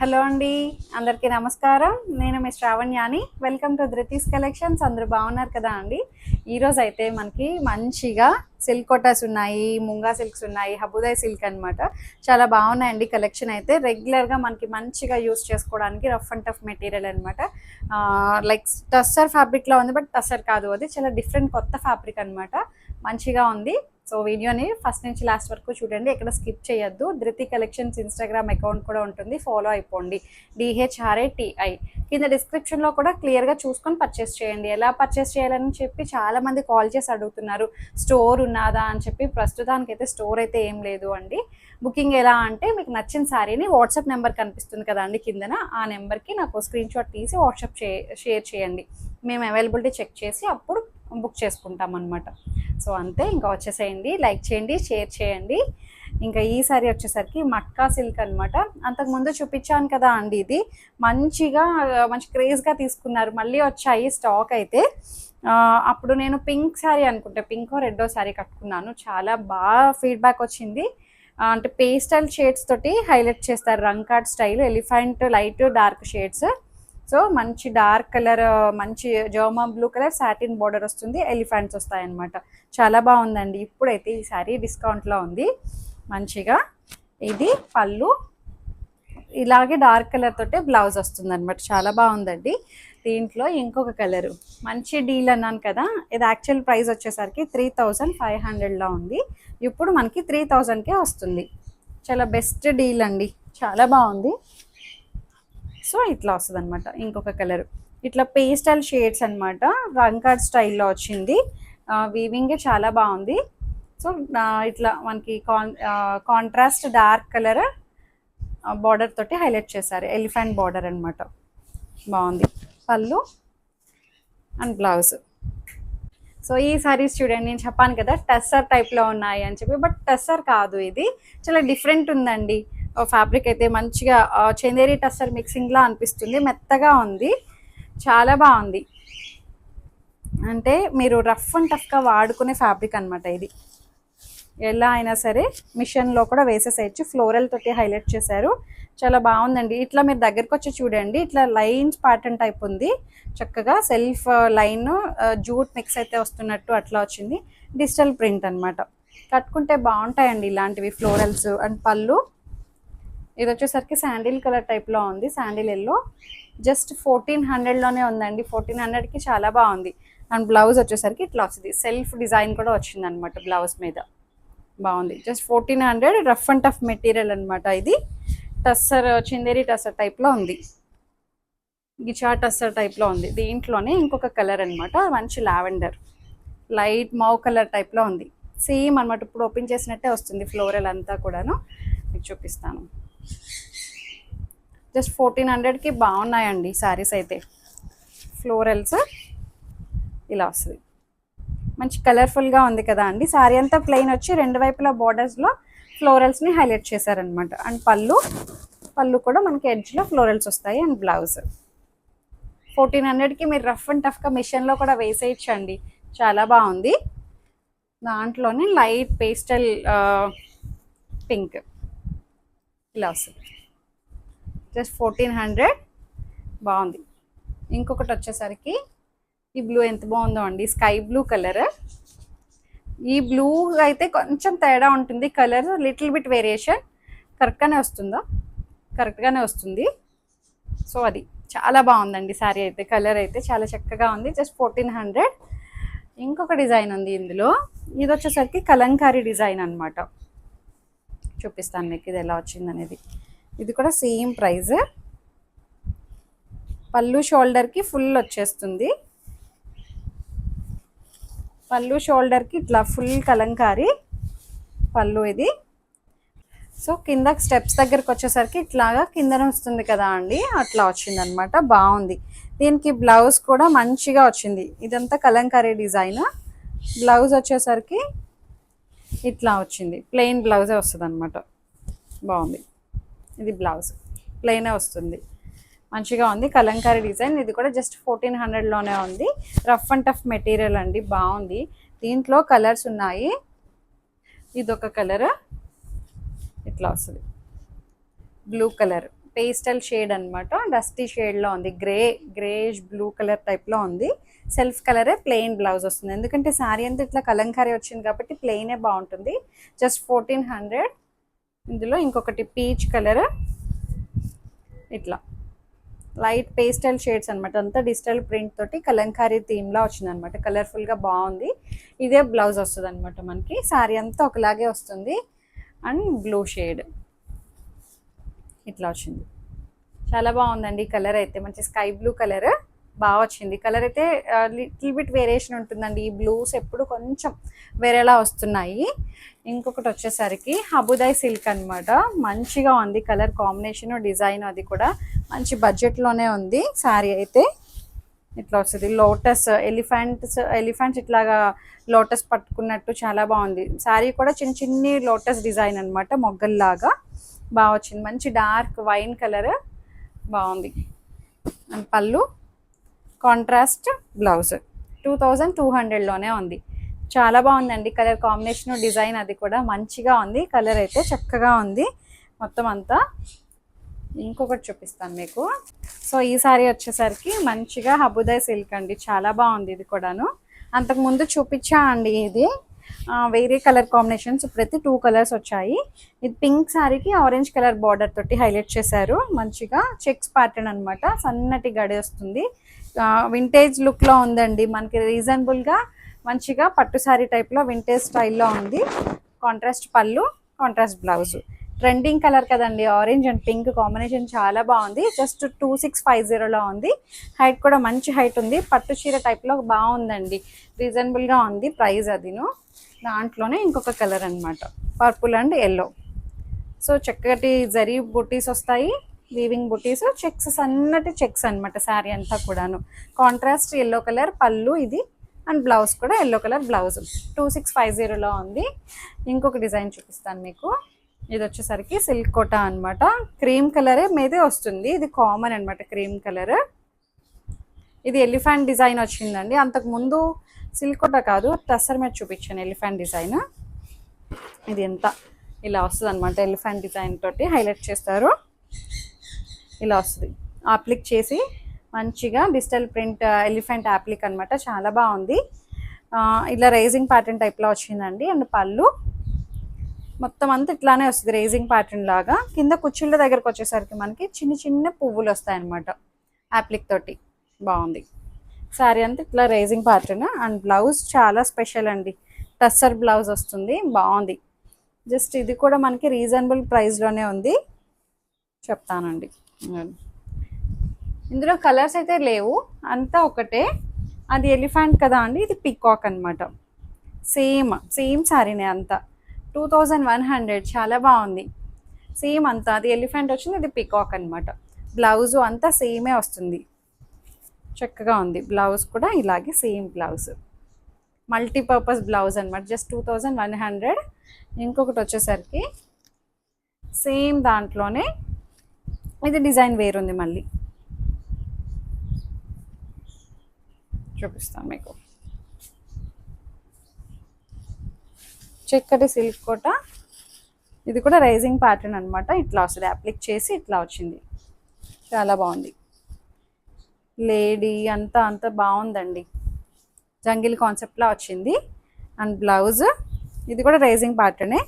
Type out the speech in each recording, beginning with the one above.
Hello అండి, అందరికీ నమస్కారం. నేను మీ శ్రావణ్యాని. Welcome to Dhruti's collections. అందరూ బాగున్నారు కదా అండి. ఈరోజు అయితే మనకి మంచిగా సిల్క్ కోటాస్ ఉన్నాయి, ముంగా సిల్క్స్ ఉన్నాయి, హబుదాయ్ సిల్క్ అనమాట. చాలా బాగున్నాయండి కలెక్షన్ అయితే. రెగ్యులర్గా మనకి మంచిగా యూస్ చేసుకోవడానికి రఫ్ అండ్ టఫ్ మెటీరియల్ అనమాట. లైక్ టస్సర్ ఫ్యాబ్రిక్లో ఉంది, బట్ టస్సర్ కాదు, అది చాలా డిఫరెంట్ కొత్త ఫ్యాబ్రిక్ అనమాట. మంచిగా ఉంది. సో వీడియోని ఫస్ట్ నుంచి లాస్ట్ వరకు చూడండి, ఎక్కడ స్కిప్ చేయొద్దు. ధృతి కలెక్షన్స్ ఇన్స్టాగ్రామ్ అకౌంట్ కూడా ఉంటుంది, ఫాలో అయిపోండి. DHRATI కింద డిస్క్రిప్షన్లో కూడా క్లియర్గా చూసుకొని పర్చేస్ చేయండి. ఎలా పర్చేస్ చేయాలని చెప్పి చాలామంది కాల్ చేసి అడుగుతున్నారు, స్టోర్ ఉన్నదా అని చెప్పి. ప్రస్తుతానికి అయితే స్టోర్ అయితే ఏం లేదు అండి. బుకింగ్ ఎలా అంటే, మీకు నచ్చిన శారీని వాట్సాప్ నెంబర్ కనిపిస్తుంది కదా అండి కిందన, ఆ నెంబర్కి నాకు స్క్రీన్ షాట్ తీసి వాట్సాప్ షేర్ చేయండి. మేము అవైలబిలిటీ చెక్ చేసి అప్పుడు బుక్ చేసుకుంటాం అనమాట. సో అంతే, ఇంకా వచ్చేసేయండి. లైక్ చేయండి, షేర్ చేయండి. ఇంకా ఈ సారీ వచ్చేసరికి మట్కా సిల్క్ అనమాట. అంతకుముందు చూపించాను కదా అండి, ఇది మంచి క్రేజ్గా తీసుకున్నారు, మళ్ళీ వచ్చాయి స్టాక్ అయితే. అప్పుడు నేను పింక్ శారీ అనుకుంటే, పింకో రెడ్డో శారీ కట్టుకున్నాను, చాలా బాగా ఫీడ్బ్యాక్ వచ్చింది. అంటే పేస్టల్ షేడ్స్ తోటి హైలైట్ చేస్తారు, రంగ్ card style, elephant light dark shades. So మంచి డార్క్ కలర్, మంచి జోమా బ్లూ కలర్ సాటిన్ బార్డర్ వస్తుంది, ఎలిఫెంట్స్ వస్తాయన్నమాట. చాలా బాగుందండి. ఇప్పుడైతే ఈ సారీ డిస్కౌంట్లో ఉంది మంచిగా. ఇది పళ్ళు, ఇలాగే డార్క్ కలర్ తోటే బ్లౌజ్ వస్తుంది అనమాట. చాలా బాగుందండి. దీంట్లో ఇంకొక కలరు మంచి డీల్ అన్నాను కదా, ఇది యాక్చువల్ ప్రైస్ వచ్చేసరికి 3500లో ఉంది. ఇప్పుడు మనకి 3000కే వస్తుంది. చాలా బెస్ట్ డీల్ అండి, చాలా బాగుంది. సో ఇట్లా వస్తుంది అనమాట. ఇంకొక కలర్ ఇట్లా పేస్టల్ షేడ్స్ అనమాట, రంకార్డ్ స్టైల్లో వచ్చింది. వీవింగ్ చాలా బాగుంది. సో ఇట్లా మనకి కాంట్రాస్ట్ డార్క్ కలర్ బార్డర్ తోటి హైలైట్ చేశారు, ఎలిఫెంట్ బార్డర్ అనమాట. బాగుంది. పళ్ళు అండ్ బ్లౌజ్. సో ఈ సారీస్ చూడండి, నేను చెప్పాను కదా టస్సర్ టైప్లో ఉన్నాయి అని చెప్పి, బట్ టస్సర్ కాదు, ఇది చాలా డిఫరెంట్ ఉందండి. ఫ్యాబ్రిక్ అయితే మంచిగా చందేరి టస్సర్ మిక్సింగ్లా అనిపిస్తుంది, మెత్తగా ఉంది, చాలా బాగుంది. అంటే మీరు రఫ్ అండ్ టఫ్గా వాడుకునే ఫ్యాబ్రిక్ అనమాట ఇది. ఎలా అయినా సరే మిషన్లో కూడా వేసేసేయచ్చు. ఫ్లోరల్ తోటి హైలైట్ చేశారు, చాలా బాగుందండి. ఇట్లా మీరు దగ్గరకు వచ్చి చూడండి, ఇట్లా లైన్స్ ప్యాటర్న్ టైప్ ఉంది, చక్కగా సెల్ఫ్ లైన్ జూట్ మిక్స్ అయితే వస్తున్నట్టు అట్లా వచ్చింది. డిజిటల్ ప్రింట్ అనమాట. కట్టుకుంటే బాగుంటాయండి ఇలాంటివి, ఫ్లోరల్స్. అండ్ పళ్ళు ఇది వచ్చేసరికి శాండిల్ కలర్ టైప్లో ఉంది, శాండిల్ ఎల్లో. జస్ట్ 1400లోనే ఉందండి, 1400కి చాలా బాగుంది. అండ్ బ్లౌజ్ వచ్చేసరికి ఇట్లా వస్తుంది, సెల్ఫ్ డిజైన్ కూడా వచ్చింది అనమాట బ్లౌజ్ మీద. బాగుంది. Just 1400, rough and tough material అనమాట ఇది. టస్సర్, చిందేరి టస్సర్ టైప్లో ఉంది, గిచా టస్సర్ టైప్లో ఉంది. దీంట్లోనే ఇంకొక కలర్ అనమాట, మంచి లావెండర్ లైట్ మౌ కలర్ టైప్లో ఉంది. సేమ్ అనమాట, ఇప్పుడు ఓపెన్ చేసినట్టే వస్తుంది ఫ్లోరల్ అంతా కూడాను. మీకు చూపిస్తాను. జస్ట్ 1400కి బాగున్నాయండి శారీస్ అయితే. ఫ్లోరల్స్ ఇలా వస్తుంది, మంచి కలర్ఫుల్గా ఉంది కదా అండి. శారీ అంతా ప్లెయిన్ వచ్చి రెండు వైపులా బార్డర్స్లో ఫ్లోరల్స్ని హైలైట్ చేశారనమాట. అండ్ పళ్ళు కూడా మనకి ఎడ్జ్లో ఫ్లోరల్స్ వస్తాయి. అండ్ బ్లౌజ్ 1400కి మీరు రఫ్ అండ్ టఫ్గా మిషన్లో కూడా వేసేయచ్చండి, చాలా బాగుంది. దాంట్లోనే లైట్ పేస్టల్ పింక్ ఇలా వస్తుంది. జస్ట్ 1400, బాగుంది. ఇంకొకటి వచ్చేసరికి ఈ బ్లూ ఎంత బాగుందో అండి, స్కై బ్లూ కలర్. ఈ బ్లూ అయితే కొంచెం తేడా ఉంటుంది కలర్, లిటిల్ బిట్ వేరియేషన్. కరెక్ట్గానే వస్తుంది. సో అది చాలా బాగుందండి శారీ అయితే. కలర్ అయితే చాలా చక్కగా ఉంది. జస్ట్ 1400. ఇంకొక డిజైన్ ఉంది ఇందులో, ఇది వచ్చేసరికి కలంకారీ డిజైన్ అనమాట. చూపిస్తాను మీకు ఇది ఎలా వచ్చింది అనేది. ఇది కూడా సేమ్ ప్రైస్. పళ్ళు షోల్డర్కి ఫుల్ వచ్చేస్తుంది, పళ్ళు షోల్డర్కి ఇట్లా ఫుల్ కలంకారీ పళ్ళు ఇది. సో కింద స్టెప్స్ దగ్గరకు వచ్చేసరికి ఇట్లాగా కిందన వస్తుంది కదా అండి, అట్లా వచ్చింది అనమాట. బాగుంది. దీనికి బ్లౌజ్ కూడా మంచిగా వచ్చింది. ఇదంతా కలంకారీ డిజైన్. బ్లౌజ్ వచ్చేసరికి ఇట్లా వచ్చింది, ప్లెయిన్ బ్లౌజే వస్తుంది అనమాట. బాగుంది. ఇది బ్లౌజ్ ప్లెయినే వస్తుంది, మంచిగా ఉంది. కలంకారీ డిజైన్. ఇది కూడా జస్ట్ 1400లోనే ఉంది. రఫ్ అండ్ టఫ్ మెటీరియల్ అండి, బాగుంది. దీంట్లో కలర్స్ ఉన్నాయి. ఇదొక కలర్ ఇట్లా వస్తుంది, బ్లూ కలర్. పేస్టల్ షేడ్ అనమాట, డస్టీ షేడ్లో ఉంది, గ్రేష్ బ్లూ కలర్ టైప్లో ఉంది. సెల్ఫ్ కలరే, ప్లెయిన్ బ్లౌజ్ వస్తుంది. ఎందుకంటే శారీ అంతా ఇట్లా కలంకారీ వచ్చింది కాబట్టి ప్లెయినే బాగుంటుంది. జస్ట్ 1400. ఇందులో ఇంకొకటి పీచ్ కలర్, ఇట్లా లైట్ పేస్టల్ షేడ్స్ అనమాట, అంతా డిజిటల్ ప్రింట్ తోటి కలంకారీ థీమ్లా వచ్చింది అనమాట. కలర్ఫుల్గా బాగుంది. ఇదే బ్లౌజ్ వస్తుంది అనమాట మనకి. శారీ అంతా ఒకలాగే వస్తుంది. అండ్ బ్లూ షేడ్ ఇట్లా వచ్చింది. చాలా బాగుందండి. కలర్ అయితే మంచి స్కై బ్లూ కలర్ బాగా వచ్చింది. కలర్ అయితే లిటిల్ బిట్ వేరియేషన్ ఉంటుందండి. ఈ బ్లూస్ ఎప్పుడు కొంచెం వేరేలా వస్తున్నాయి. ఇంకొకటి వచ్చేసరికి హబుదాయ్ సిల్క్ అనమాట. మంచిగా ఉంది కలర్ కాంబినేషన్, డిజైన్ అది కూడా మంచి బడ్జెట్లోనే ఉంది. శారీ అయితే ఇట్లా వస్తుంది. లోటస్ ఎలిఫెంట్స్ ఇట్లాగా లోటస్ పట్టుకున్నట్టు చాలా బాగుంది. శారీ కూడా చిన్ని లోటస్ డిజైన్ అనమాట, మొగ్గల్లాగా బాగా వచ్చింది. మంచి డార్క్ వైన్ కలర్ బాగుంది. అండ్ పళ్ళు కాంట్రాస్ట్ బ్లౌజ్ 2200లోనే ఉంది. చాలా బాగుందండి కలర్ కాంబినేషన్, డిజైన్ అది కూడా మంచిగా ఉంది. కలర్ అయితే చక్కగా ఉంది మొత్తం అంతా. ఇంకొకటి చూపిస్తాను మీకు. సో ఈ సారీ వచ్చేసరికి మంచిగా హబుదాయ్ సిల్క్ అండి, చాలా బాగుంది. ఇది కూడాను అంతకుముందు చూపించా అండి. ఇది వేరే కలర్ కాంబినేషన్స్, ప్రతి 2 కలర్స్ వచ్చాయి. ఇది పింక్ శారీకి ఆరెంజ్ కలర్ బార్డర్ తోటి హైలైట్ చేశారు. మంచిగా చెక్స్ ప్యాటర్న్ అనమాట, సన్నటి గడి వస్తుంది. వింటేజ్ లుక్లో ఉందండి మనకి. రీజనబుల్గా మంచిగా పట్టు శారీ టైప్లో వింటేజ్ స్టైల్లో ఉంది. కాంట్రాస్ట్ పళ్ళు, కాంట్రాస్ట్ బ్లౌజ్. ట్రెండింగ్ కలర్ కదండి, ఆరెంజ్ అండ్ పింక్ కాంబినేషన్ చాలా బాగుంది. జస్ట్ 2650లో ఉంది. హైట్ కూడా మంచి హైట్ ఉంది. పట్టు చీర టైప్లో బాగుందండి, రీజనబుల్గా ఉంది ప్రైస్ అదిను. దాంట్లోనే ఇంకొక కలర్ అనమాట, పర్పుల్ అండ్ ఎల్లో. సో చక్కటి జరీ బుటీస్ వస్తాయి, వీవింగ్ బుటీస్, చెక్స్, సన్నటి చెక్స్ అనమాట శారీ అంతా కూడాను. కాంట్రాస్ట్ ఎల్లో కలర్ పళ్ళు ఇది, అండ్ బ్లౌజ్ కూడా ఎల్లో కలర్ బ్లౌజ్. 2650లో ఉంది. ఇంకొక డిజైన్ చూపిస్తాను మీకు. ఇది వచ్చేసరికి సిల్క్ కోటా అనమాట. క్రీమ్ కలరే మీదే వస్తుంది. ఇది కామన్ అనమాట, క్రీమ్ కలర్. ఇది ఎలిఫెంట్ డిజైన్ వచ్చిందండి. అంతకుముందు సిల్క్ కోటా కాదు, టస్సర్ మీద చూపించాను ఎలిఫెంట్ డిజైన్. ఇది ఎంత ఇలా వస్తుంది అనమాట, ఎలిఫెంట్ డిజైన్ తోటి హైలైట్ చేస్తారు. ఇలా వస్తుంది అప్లిక్ చేసి, మంచిగా డిజిటల్ ప్రింట్ ఎలిఫెంట్ అప్లిక్ అనమాట, చాలా బాగుంది. ఇలా రేజింగ్ ప్యాటర్న్ టైప్లో వచ్చిందండి. అండ్ పళ్ళు మొత్తం అంతా ఇట్లానే వస్తుంది, రేజింగ్ ప్యాటర్న్ లాగా. కింద కుచ్చిళ్ళ దగ్గరకు వచ్చేసరికి మనకి చిన్న పువ్వులు వస్తాయి అనమాట అప్లిక్ తోటి. బాగుంది. శారీ అంతా ఇట్లా రేజింగ్ ప్యాటర్న్. అండ్ బ్లౌజ్ చాలా స్పెషల్ అండి, టస్సర్ బ్లౌజ్ వస్తుంది, బాగుంది. జస్ట్ ఇది కూడా మనకి రీజనబుల్ ప్రైస్లోనే ఉంది, చెప్తానండి. ఇందులో కలర్స్ అయితే లేవు, అంతా ఒకటే. అది ఎలిఫెంట్ కదా అండి, ఇది పికాక్ అనమాట. సేమ్ శారీనే అంతా. 2100, చాలా బాగుంది. సేమ్ అంతా, అది ఎలిఫెంట్ వచ్చింది, ఇది పికాక్ అనమాట. బ్లౌజు అంతా సేమే వస్తుంది, చక్కగా ఉంది. బ్లౌజ్ కూడా ఇలాగే సేమ్ బ్లౌజ్, మల్టీపర్పస్ బ్లౌజ్ అనమాట. జస్ట్ 2100. ఇంకొకటి వచ్చేసరికి సేమ్ దాంట్లోనే ఇది డిజైన్ వేరుంది, మళ్ళీ చూపిస్తాను మీకు. చక్కటి సిల్క్ కోట. ఇది కూడా రైజింగ్ ప్యాటర్న్ అనమాట, ఇట్లా వస్తుంది. అప్లిక్ చేసి ఇట్లా వచ్చింది, చాలా బాగుంది. లేడీ అంతా బాగుందండి, జంగిల్ కాన్సెప్ట్లా వచ్చింది. అండ్ బ్లౌజ్ ఇది కూడా రైజింగ్ ప్యాటర్నే.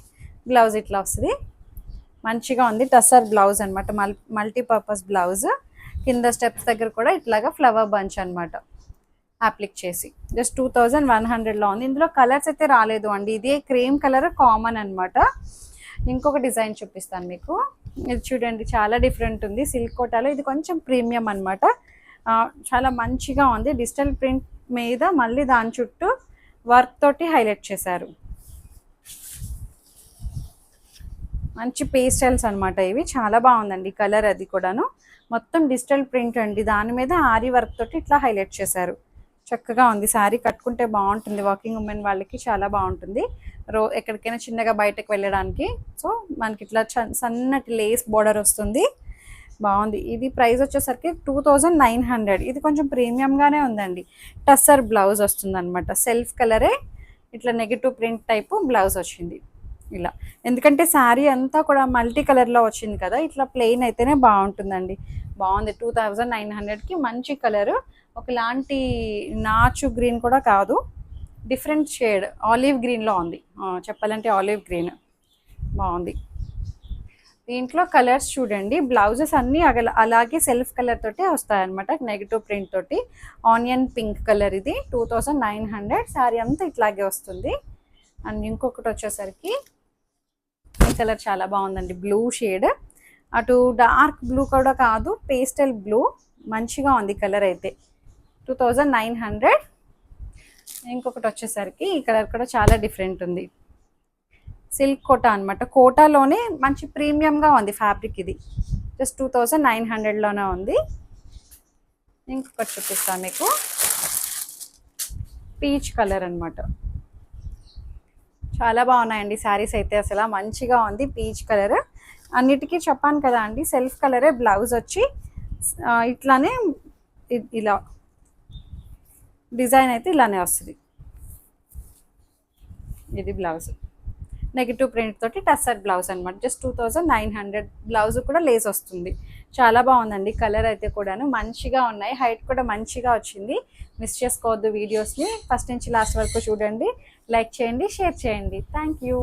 బ్లౌజ్ ఇట్లా వస్తుంది, మంచిగా ఉంది. టస్సర్ బ్లౌజ్ అనమాట, మల్టీపర్పస్ బ్లౌజ్. కింద స్టెప్స్ దగ్గర కూడా ఇట్లాగా ఫ్లవర్ బంచ్ అనమాట అప్లిక్ చేసి. జస్ట్ 2100లో ఉంది. ఇందులో కలర్స్ అయితే రాలేదు అండి, ఇదే క్రీమ్ కలర్ కామన్ అనమాట. ఇంకొక డిజైన్ చూపిస్తాను మీకు. ఇది చూడండి, చాలా డిఫరెంట్ ఉంది. సిల్క్ కోటాలో ఇది కొంచెం ప్రీమియం అనమాట, చాలా మంచిగా ఉంది. డిజిటల్ ప్రింట్ మీద మళ్ళీ దాని చుట్టూ వర్క్ తోటి హైలైట్ చేశారు. మంచి పేస్టల్స్ అనమాట ఇవి, చాలా బాగుందండి కలర్. అది కూడాను మొత్తం డిజిటల్ ప్రింట్ అండి, దాని మీద ఆరి వర్క్ తోటి ఇట్లా హైలైట్ చేశారు. చక్కగా ఉంది. శారీ కట్టుకుంటే బాగుంటుంది, వాకింగ్ ఉమెన్ వాళ్ళకి చాలా బాగుంటుంది. ఎక్కడికైనా చిన్నగా బయటకు వెళ్ళడానికి. సో మనకి ఇట్లా సన్నటి లేస్ బోర్డర్ వస్తుంది, బాగుంది. ఇది ప్రైస్ వచ్చేసరికి 2900. ఇది కొంచెం ప్రీమియంగానే ఉందండి. టస్సర్ బ్లౌజ్ వస్తుంది అనమాట, సెల్ఫ్ కలరే ఇట్లా నెగిటివ్ ప్రింట్ టైపు బ్లౌజ్ వచ్చింది. ఇలా, ఎందుకంటే శారీ అంతా కూడా మల్టీ కలర్లో వచ్చింది కదా, ఇట్లా ప్లెయిన్ అయితేనే బాగుంటుందండి. బాగుంది. 2900కి మంచి కలరు, ఒకలాంటి నాచు గ్రీన్ కూడా కాదు, డిఫరెంట్ షేడ్ ఆలివ్ గ్రీన్లో ఉంది. చెప్పాలంటే ఆలివ్ గ్రీన్ బాగుంది. దీంట్లో కలర్స్ చూడండి, బ్లౌజెస్ అన్నీ అలాగే సెల్ఫ్ కలర్ తోటి వస్తాయన్నమాట, నెగిటివ్ ప్రింట్ తోటి. ఆనియన్ పింక్ కలర్ ఇది 2900, శారీ అంతా ఇట్లాగే వస్తుంది. అండ్ ఇంకొకటి వచ్చేసరికి ఈ కలర్ చాలా బాగుందండి, బ్లూ షేడ్, అటు డార్క్ బ్లూ కూడా కాదు, పేస్టల్ బ్లూ, మంచిగా ఉంది కలర్ అయితే. 2900. ఇంకొకటి వచ్చేసరికి ఈ కలర్ కూడా చాలా డిఫరెంట్ ఉంది, సిల్క్ కోటా అనమాట, కోటాలోనే మంచి ప్రీమియంగా ఉంది ఫ్యాబ్రిక్ ఇది. జస్ట్ 2900లోనే ఉంది. ఇంకొకటి చూపిస్తాను మీకు, పీచ్ కలర్ అనమాట. చాలా బాగున్నాయండి శారీస్ అయితే, అసలు మంచిగా ఉంది పీచ్ కలర్. అన్నిటికీ చెప్పాను కదా అండి, సెల్ఫ్ కలరే, బ్లౌజ్ వచ్చి ఇట్లానే ఇలా డిజైన్ అయితే ఇలానే వస్తుంది. ఇది బ్లౌజ్ నెగిటివ్ ప్రింట్ తోటి టస్సర్ బ్లౌజ్ అనమాట. జస్ట్ 2900. బ్లౌజ్ కూడా లేస్ వస్తుంది. చాలా బాగుందండి కలర్ అయితే కూడాను, మంచిగా ఉన్నాయి. హైట్ కూడా మంచిగా వచ్చింది. మిస్ చేసుకోవద్దు వీడియోస్ని, ఫస్ట్ నుంచి లాస్ట్ వరకు చూడండి, లైక్ చేయండి, షేర్ చేయండి. Thank you.